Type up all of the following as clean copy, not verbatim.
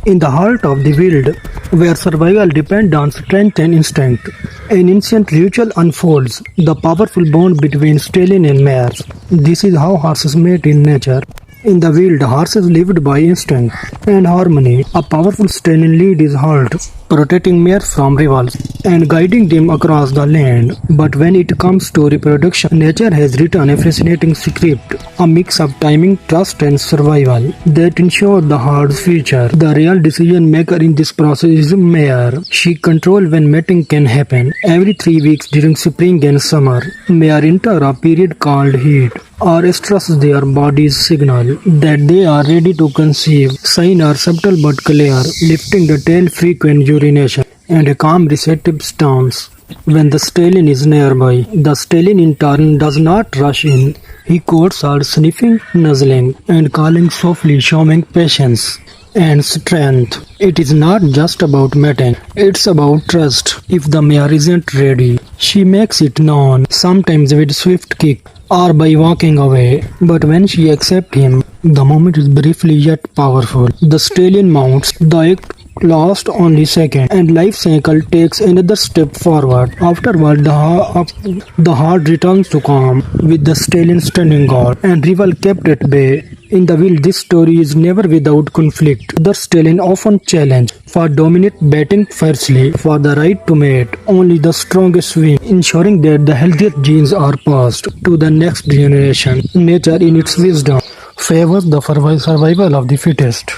In the heart of the wild, where survival depends on strength and instinct, an ancient ritual unfolds, the powerful bond between stallion and mares. This is how horses mate in nature. In the wild, horses lived by instinct and harmony. A powerful stallion lead is held, protecting mares from rivals and guiding them across the land. But when it comes to reproduction, nature has written a fascinating script, a mix of timing, trust, and survival that ensure the herd's future. The real decision maker in this process is mare. She controls when mating can happen. Every 3 weeks during spring and summer, mare enter a period called heat or stress. Their bodies signal that they are ready to conceive. Signs are subtle but clear, lifting the tail, frequent urination, and a calm receptive stance. When the stallion is nearby, the stallion in turn does not rush in. He courts her, sniffing, nuzzling, and calling softly, showing patience and strength. It is not just about mating, it's about trust. If the mare isn't ready, she makes it known, sometimes with swift kick or by walking away. But when she accepts him, the moment is briefly yet powerful. The stallion mounts, the act lasts only seconds, and life cycle takes another step forward. Afterward, the heart returns to calm, with the stallion standing guard and rival kept at bay. In the wild, this story is never without conflict. The stallion often challenge for dominate, batting fiercely for the right to mate. Only the strongest win, ensuring that the healthiest genes are passed to the next generation. Nature, in its wisdom, favors the survival of the fittest.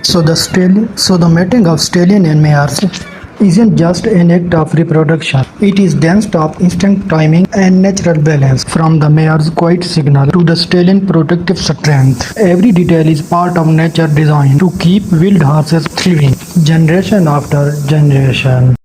So the mating of stallion and mares isn't just an act of reproduction. It is dance of instinct, timing, and natural balance. From the mare's quiet signal to the stallion protective strength, every detail is part of nature design to keep wild horses thriving generation after generation.